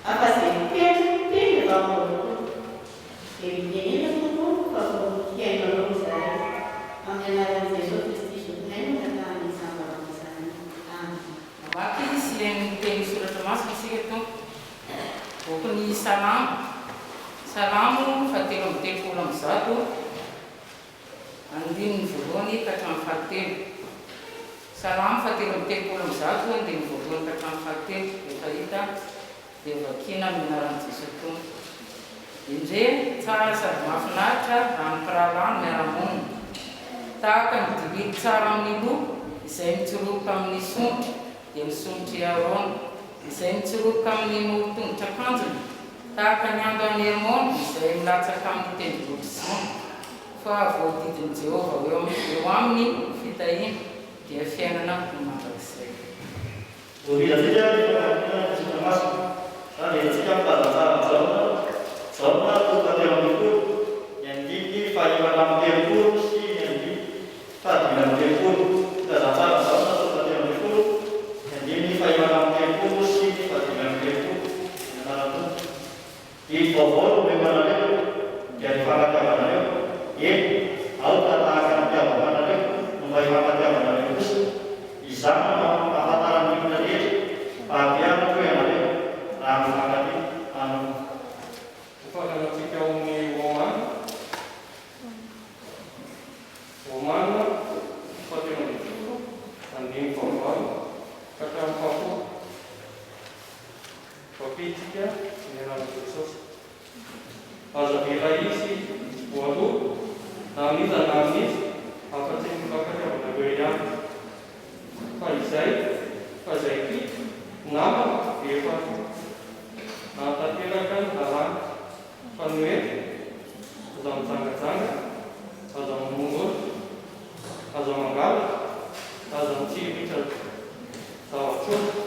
Apa sih? Bokony Salamo fatelo amby telopolo amby zato andininy voalohany ka hatramin'ny fahatelo. Salamo fatelo amby telopolo amby zato andininy voalohany ka hatramin'ny fahatelo. Efa hita dia vakina amin'ny anaran'i Jesosy Tompo. Indre tsara sady mahafinaritra raha ny mpirahalahy miara-monina tahaka ny dividy tsara amin'ny loha izay mitsoroka amin'ny sonitra dia misonitra Aarona, izay mitsoroka amin'ny morotongotra akanjony tahaka ny andro an'ny Hermona izay milatsaka amin'ny tendrombohitra Sion. Fa voadidin'i Jehovah eo aminy fitahiana dia fiainana no mandrakizay. Zauna tokateo amin'ny folo, ny andiny fahimana amin'ny telopolo sy ny andiny fahadimy amin'ny telopolo. Karazan-tsara zauna tokateo amin'ny folo, ny andiny fahimana amin'ny telopolo sy ny fahadimy amin'ny telopolo. Ny vaovao no memanareo dia ny fankatiavanareo. Eny, ao tahaka ny mpiava-manareo no mba hifankatiavanareo kosa. Izany ahafantaran'ny olona rehetra mba hampianatra hoe ianareo raha mifankatia aminy. Fakanantsika amin'ny Romana fatelo amby folo andiny fahavalo ka hatramin'ny fahafolo. Vapitsika ny anaran'i Jesosy. Aza vela izy voaloha na amin'iza na amin'izy afa-tsy ny fankatiavanareo ihany. Fa izay namana efa natanteraka ny lalàna. Fa ny hoe aza mijangajanga, aza mamongotra, aza mangala, aza mitsiritra zava-tsotra.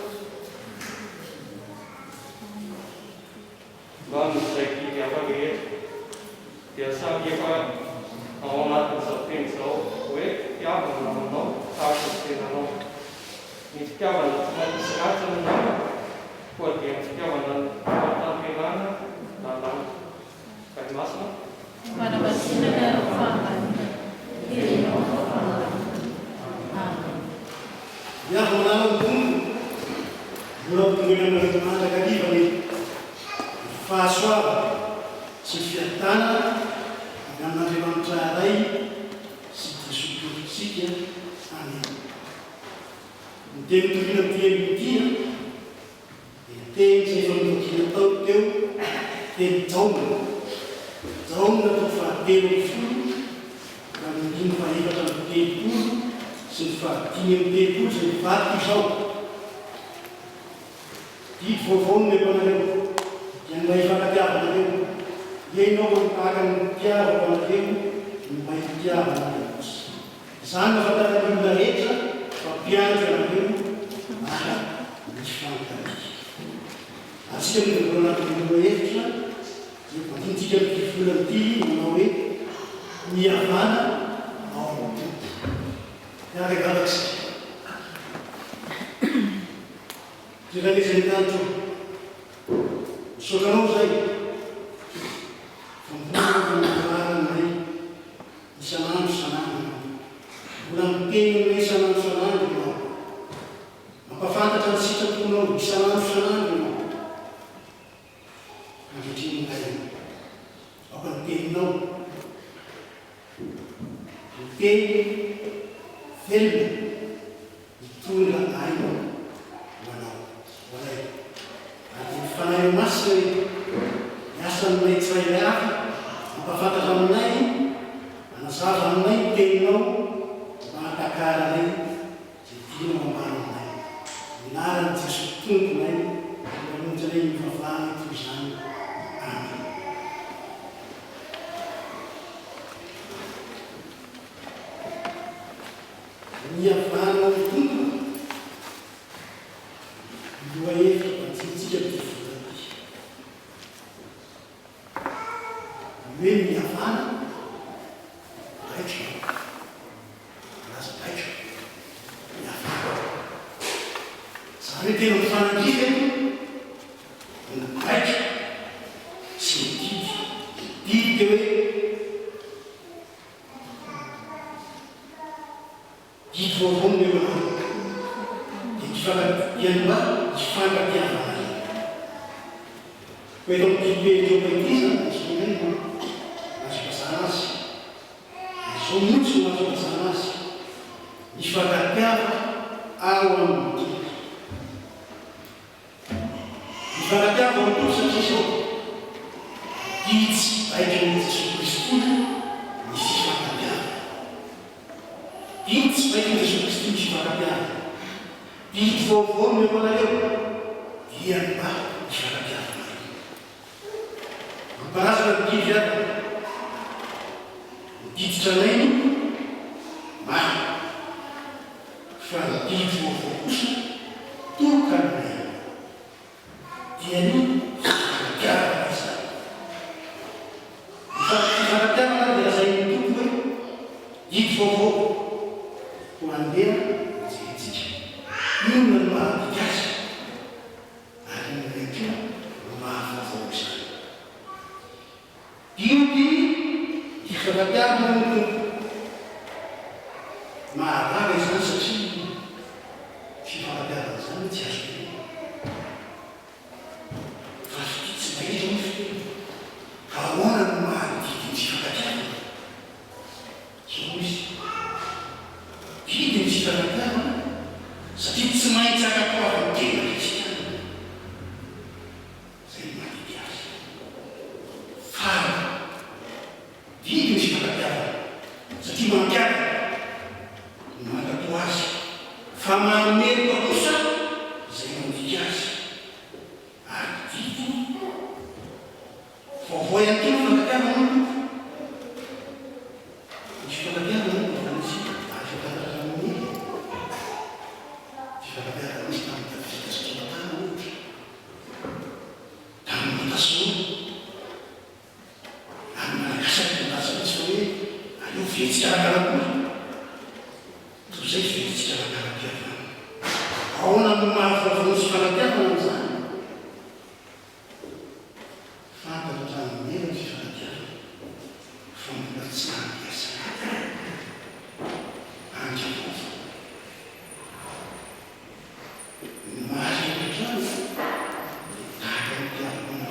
Mba amin'izay didy hafa rehetra dia samy efa ao anatin'izao teny izao hoe fitiavana namanao tahaka ny tenanao. Ny fitiavana tsy manisy ratsy ny namana koa dia ny fitiavana fahatampenana lalàna. Kay masina Manamasinana ng pangalaman. Hindi mo pangalaman. Amen. Yako naman kung mula penginan ng mga kaliban ni Faswa si Fiatana ang nalimang traray si Jesucristo. Amen. Hindi mo pinagpiyag-piyag hindi sa ibang kinataw-taw hindi Zauna to fahatelo ny folo, ka ny dimy fahefatra amin'ny telopolo sy ny fahadimy amin'ny telopolo sy ny vato izao. Didy vaovao no mepanareo, dia ny mba hifankatiavanareo. Ianao tahaka ny mpiavako anareo, ny mba hitiavanareo. Izany mahafantarana ny olona rehetra fa mpiandro anareo ara misy fankatiavana. Atsika midorona anatin'ny olona hevitra. Mantintsika amin'ny ty manao hoe mihavana ao amin'ny tompo. Miaragalatsika. Tiralezany tanto misokanao zay. Fambolana namanay isanandro. Mbola miteny isanandro ianao. Mampafantatra ny sitraponao isanandro ianao. Ankehitriny ngayon. Ako ang teninao. Ang tenin, film, itulong ayaw. Walay. At yung panayo mas yasan may tsaylayafi, mapafatakamunay, anasafamunay, teninao, mga takaranay, si Tino Mamanay. Inaran si Sutunay, ang mga mafafani ito isang amin. Miafana ng tundo. Iluwaye at sinisiyap di fulani. May miafana. Pecho. Alas pecho. Miafana. Sabi tinutfana given. Ang pecho. Sinitid. Dito Dito hong de mga yan ba? Ifangatiavanay. hoe eto amin'nypeleo ity zany zao azopasana azy zao mihitsy no azopasana azy mifakapiava ao amin'ny tompoko mifakapiava ao amin'ny tompoko satria zao itsy aiky ny Jesosy Kristy misy fifakapiava itsy aiky ny Jesosy Kristy misy fifakapiava ity vaovao no emanareo dia mba mifakapiava mamparazana biby aby mididitra nainy maro fa biby vaovao kosa tokanay dia ny fifakapiava izany fifakapiavana dia zay ny tompo hoe biby vaovao ho andeha jeretsika inona no mahampikasa ary nyreko no mahavaovao izany biby ifakapiavana ny tompo mahavaga izany satria fifakapiavana zany tsy azo teny fa tsy mahita ny fiteny ka ahoana no mahadidy ny fifakapiavana zao izy didy ny fifakapiavana satria tsy maintsy akapoavany tena kristiana zay mahadidy azy fa didy ny fifakapiavana satria mampiavana no mandato azy fa mameloka kosa zay mandiky azy ary didy vaovao ihany koa ny fifakapiavana ny fifakapiavana efa nisy afataratra amin'ny fifakapiavana misy tamin'ny tafisikasikimatana ohatra tamin'ny tasolo amin'ny manakasaky milaza misy fa hoe aleo vetsika arakarakory toy zay vetsika arakarapiavana ahoana no mahavaovao ny fifakapiavana am'izany fampatatranomena ny fifakapiavana fa mbola tsy nampiasa anka vaovao mahazo atrano tahaka ny mpiavana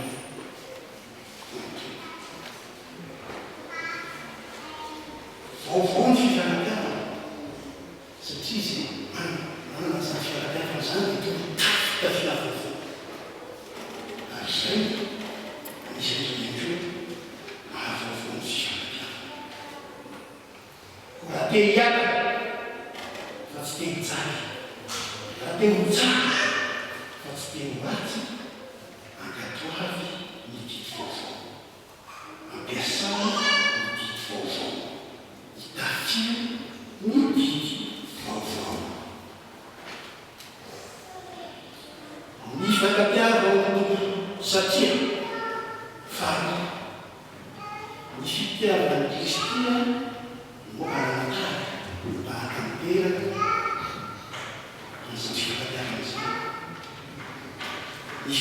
vaovao ny fifakapiavana satria zay manana zany fifakapiavana zany dia tonga tafika vaovao ary zay anisany indro mahavaovao ny fifakapiavana raha te hiaka fa tsy te hijaka raha te hojaka fa tsy te ho ratsy ankatoavy ny didy vaovao ampiasana ny didy vaovao hitafia ny didy vaovao ny fifakapiavana satria fa ny fitiavana kristia no aranatara mba hatamperaka izany fifakapiavana zany ny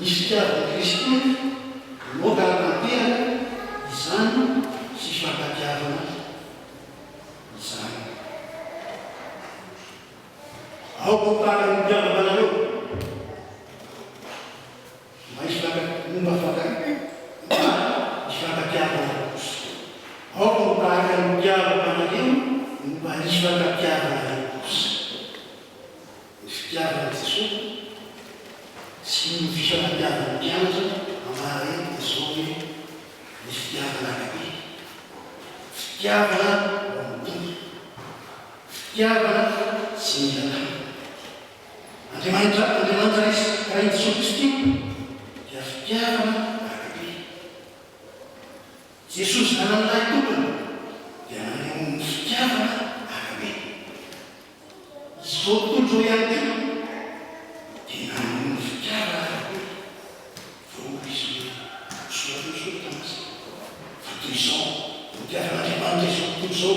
ny fitiavana kristia no aranatera izany fifakapiavana izany ao kontaka ny mpiavavanareo momba fifakapiavana kosa ao kontaka ny mpiavavanareo momba fifakapiavana kosa ny fitiavana Jesosy sy ny fifakapiavana mpianatra amarety dia zao hoe ny fitiavana akabe fitiavana ao amin'ny tompo fitiavana sy ny lalàna Andriamanitra raha ny Jesosy Kristy dia fitiavana akabe Jesosy nanan'ilay tompony dia nanehoany fitiavana akabe izao tontolo zao ihany koa dia nanehoany fitiavana akabe vao izy soratany tamasy fa toy izao fitiavan'Andriamanitra izao tontolo zao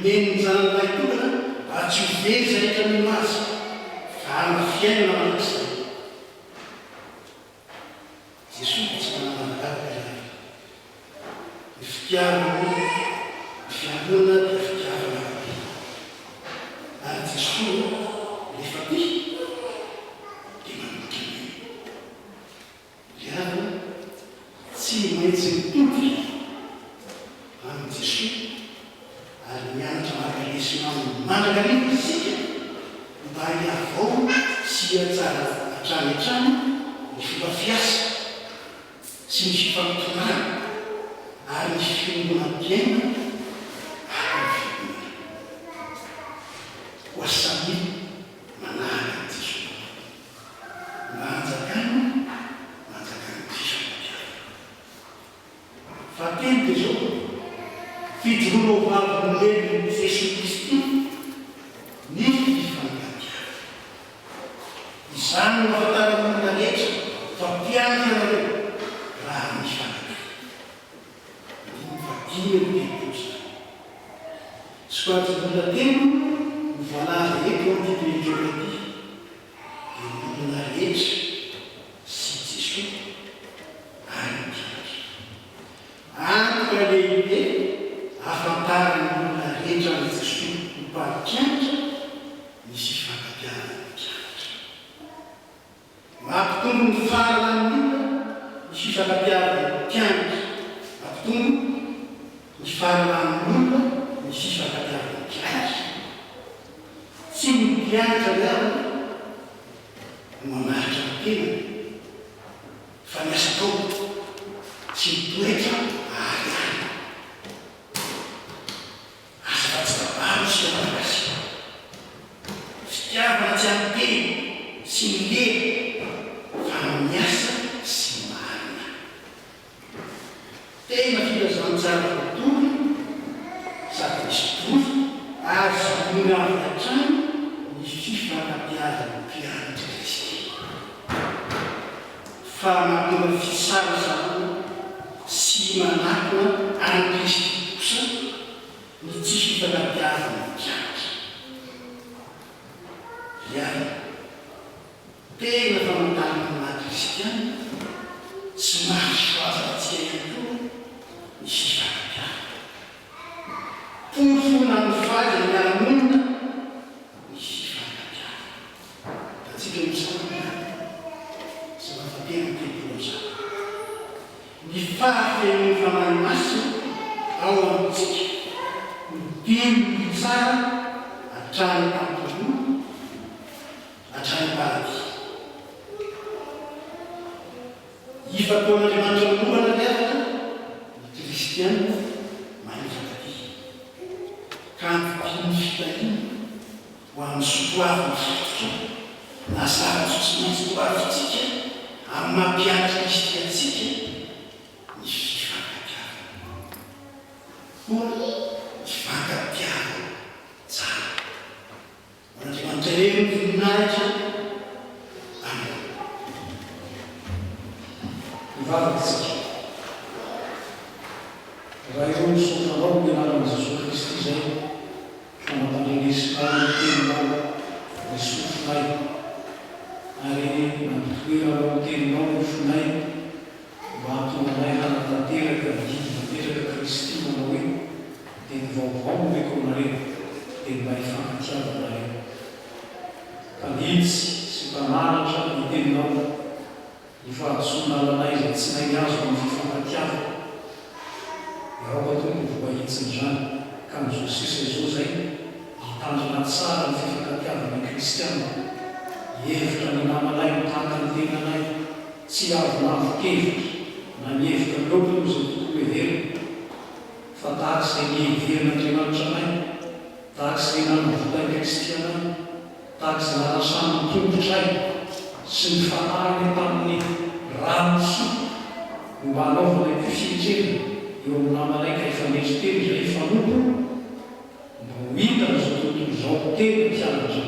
meny zanan'ilay tompona mba tsy ho very zay rehetra minoazy fa amin'ny fiainana manakizay Jesosy tsy manamandavaka izany ny fitiavana ny fiangonana dia fitiavana akabe ary Jesosy rehefa ty tsara hatrany hatrany ny fomba fiasa sy ny fifampitognana ary ny fiombonan-piaina ho asamy manahaka ty so manjakany fifampitognana fa teny de zao fijorono vavon'oleny Jesy Kristy ny fifankatiava izany no ahafantaran'olona rehetra fa mpianatra nareo raha misy fankatiava dimy tekosa soatin'olona telo ny voalaza eto antipetrolety dia olona rehetra sy Jesy ary mpianatra antoka lehibe ahafantarany olona rehetra ny Jesy mpampianatra misy fifankatiavana mpianatra mampitombo ny faharalan'olona ny fifankatiavana mpianatra mampitombo ny faharalan'olona ny fifankatiavana mpianatra tsy ny mpianatra leavana no mamaritra ny tenany fa miasa tao tsy mitoetra ary any fitiavana tsy ampeny sy mileny fa miasa sy marina tena filazantsara voatory sady misy tory ary samony amin'ny hatrany ny fifankatiavana mpianatra Kristy fa mahatonga fisarasarana sy manakona any Kristy kosa ny tsy fifankatiavana mpianatra iany tena famantarana na kristiana tsy mahazo afa-tsy ihany koa ny fifankatiavana porofona ny faly miara-monina ny fifankatiavana da tsika misanina sy mafatena tekoza ny fahafen'ny famahy masina ao amintsika dimy tsara hatrany ampitono hatrany paradis ifatoan'Andriamanitra mombana leavana ny kristiana manifankaty ka ampitiny fitahina ho amin'ny sotoavy fototra na zava-tso tsy maintsy toavitsika amin'ny mampianatra kristiansika ny fifankatiavana koa fifankatiavana tsara Andriamanitra reny ny voninahitra aminy mivavatsika raha eo nysofanao ny anaran'i Jesosy Kristy zay fa mampandrenesinao ny teninao ny sofinay ary mampitoeranao ny teninao ny finay mba hatonganay hanatanteraka didy tanteraka Kristy manao hoe dia ny vaovao meko nareo dia mba hifankatiavana nareo Panitsy sy mpanaratra ny teninao ny fahasonalanay izay tsy nainy azo amin'ny fifankatiavana raoka tompo voahitsiny zany ka mizosisa izao zay hitandrina tsara ny fifankatiavana kristiana hevitra ny namanay mitaka ny tenanay tsy avy navokevitra na mihevitra loatony izay tontolo heverina fa tahaka izay niheverina Andriamanitra anay tahaka izay nanovotay kristiana tahaka izay narasany tombotray sy ny fanahiny tamin'ny ranosoa no mba hanaovana mpifitrena eo amin'ny namanay ka efa mety teny izay fanompo mba ho hitana izao tontolo izao teny mpianatra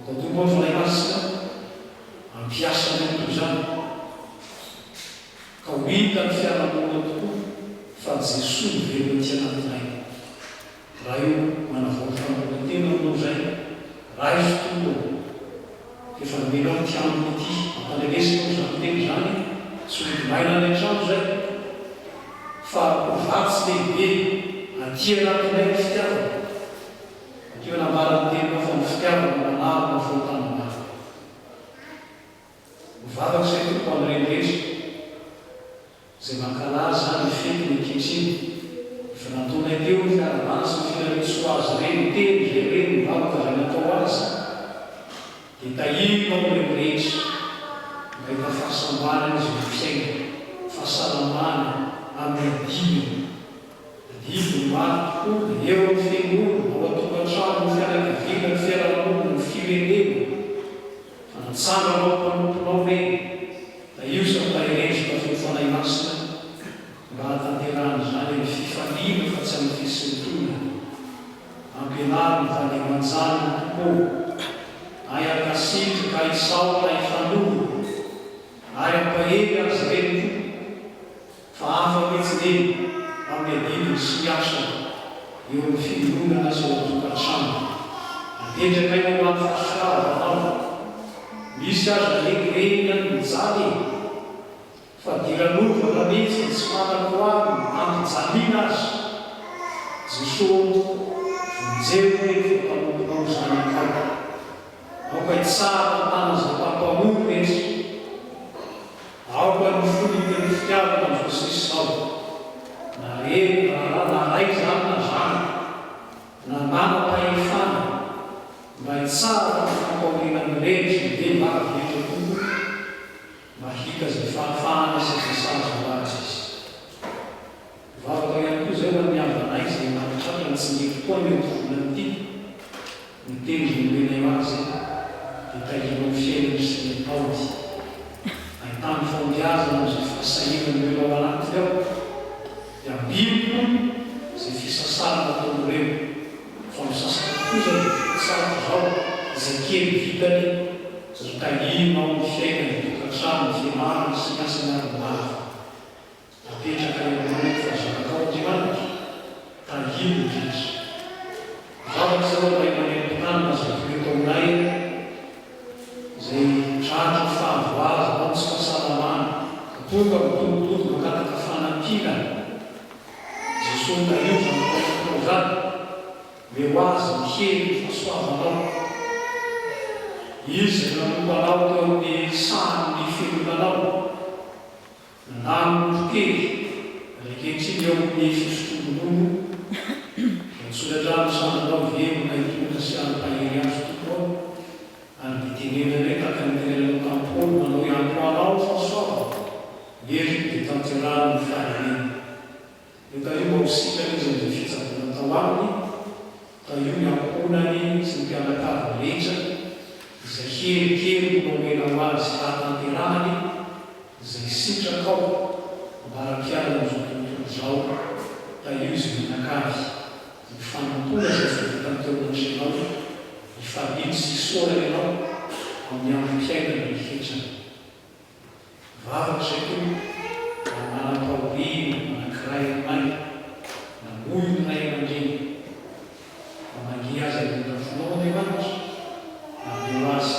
mba tombo ny fanay masina ampiasa ny tontolo izany ka ho hita ny fiarahamonina tokoa fa Jesosy velona ty anatinay raha io manavoaka fanolorantena aminao zay raha izy tokoa efa menao ny tiaminy ity ampandrenesina zany teny zany tsy homaina ny antrano zay fa hovatsy lehibe aty anatinay ny fitiavana akeo nambarany tenina fa ny fitiavana manarina fahotanamary mivavaka zay toko amin'ireny zay mankalaza ny fety ny ankehitriny fa nataonay teo ny fiaravana sy ny finaritso azy reny teny zay reny mivavaka zay natao azy dia tahirao ireo rehetra mba hita fahasambarana izy ho fiaina fahasalamana amin'ny adino maro tokoa dia eo amin'ny fiangonana ao atokantrano ny fianakaviana ny fiarahamonina ny firenena fanatsanganao mpanomponao reny da io sampairezika fefanay masina mba hatanterahana zany ny fifaliana fa tsy amin'ny fisintonana ampianary ny vanemanjany tokoa ay akasitrika ay saotra ay fanono ay ampahely azy reny fa hafa mihitsy neny amin'ny adininy sy miasa eo amin'ny fiangonana azy ao atokantrano apetraka io amin'ny fasiavanao misy azy regireny mijaly fa diranovana mihitsy ny tsy manako aby ampijaliana azy Jesosy vonjeo hoe fampamoronao zany akao ao ka itsara tana zay mpampamory rehetra ao ka ny foliteny fitiavana ny Jesosy zao na reny na ray zany na zany na manam-pahefana mba hitsara ny fampamorinany rehetra dia maravetra koa mba hita zay fahafahana sy zay sazo azy izy vavaka ihany koa zay ho miavanay zay manatratra ny tsingeky koa meo volany ity ny tendrony menay azy dia tahinao fiainany sy ny taody ahitany fambiazana zay fahasahirany melao anaty ao dia ambiko zay fisasarana ataon'ireo fa misasaka koa zay fisasarana zao zay kely vitany zay tahinao ny fiainany tokantrano ny fianarana sy ny asany aromava apetraka eo fa zakao dimanitra tahino rehetra zavatra zao ray manentonanina zay toeto aminay zay tratra fahavoazy ao tsy fahasalamana tonga mitongotongo makataka fanampirana Jesosy tahio zanatao zany meo azy mihely fahasoavanao izy nanombanao teo amin'ny sahany fiangonanao nanotokely reketriny eo amin'ny fisotombolono soladrano sananao vemona itona sy ampahery azy tokoa ary ditenenana taka nitenenanao tampolo manao iampoanao fahasoava ery dia tanterano ny fahareny io tahio mba hosika izy amin'izay fitsabona tao aminy tahio miamponany sy ny mpianakavy rehetra izay kelikely nomena ho azy atanterahany zay sitrakao mbaram-piarana zao tontolo zao tahio izy menakavy ny fanampona zay fivitanteo anatrenao ny fabily sy sorana ianao amin'ny ampiainana ny hetrana vavaka zay koa manam-paorina manankiray amay namoyny ray aman-dreny mamangia azy aminafonao andriamanitra nameo azy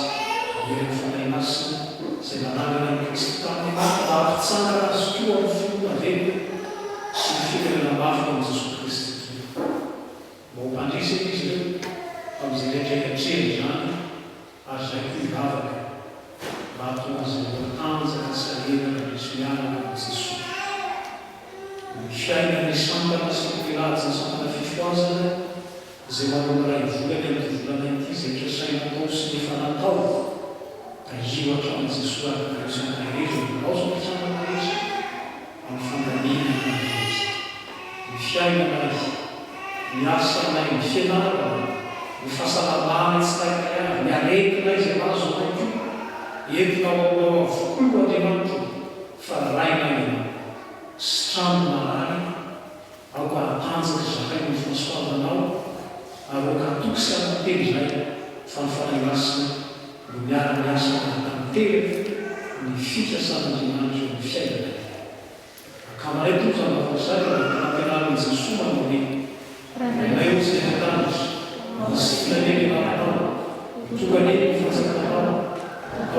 eriny fanay masina zay manangana ny Kristy tamin'ny mampitsangana azy koa amin'ny fionavenina sy ny firenena mafy amin'ny Jesosy Kristy mba ho mpandrisana izy ireo amin'izay rehetrarehetreny zany ary zay koa ivavaka mba hatonga zay tanjaka sy aherana misy miaraka amin'ny Jesosy ny fiainany sambana sy mpiratsy ny sambana fifoazana zay manao ray volany amin'ny volana ity zay trasainatao sy ny fanatao da io hatramin'ny Jesosy arakarisana rehetra milao sy mitsangana rehetra amin'ny fandaminana rehetra ny fiainana izy ny asanay ny fianarana ny fahasalamana tsy taikaiana ny aretina izy amazo maiko entina ao avokoa andriamanitra fa raina ina sy trano marary ao ka hatanjaka zakay ny fahasoavanao ary ao ka atoky sy amately zay fa ny fanay masina no miara-miasa tanteraka ny fitrasan'andriamanitra ny fiainana akamaray toy zany mavazay nampianaran'i Jesosy manao hoe nay zay hatanitra misy filaneny maranao tonga neny fatsakanao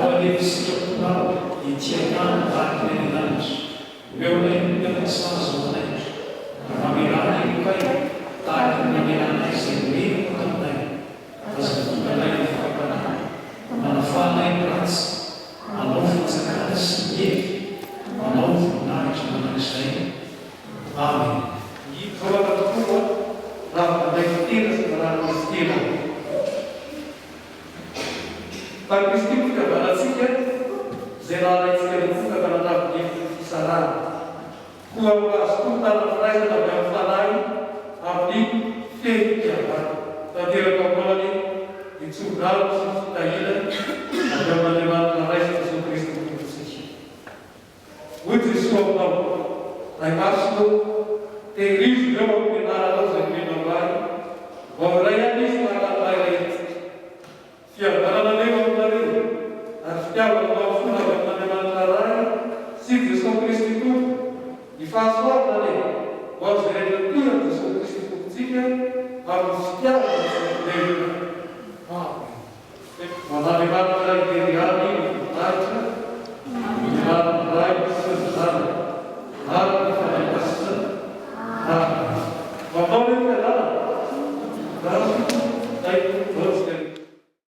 ao aneny sitraponao itianany tahaka neny ananitra eo neny miafasazo anay mamerana io kay tahaka mameranay zay menako taminay aza tonga nay ny fakapanay manafanay ny ratsy manao fatsakana sy mieky manao voninahitra manan'izay amen Kawala tokoa raha manday fitila sa marami fitila. Pag Fitavan'Andriamanitra ray sy Jesosy Kristy tompo. Ny fahasoavana ho azy rehetra tia Jesosy Kristy tompontsika amin'ny fitiavana sy fivelona. Man'Andriamanitra ray dia riany voninahitra, ny marinyray sy ny zanany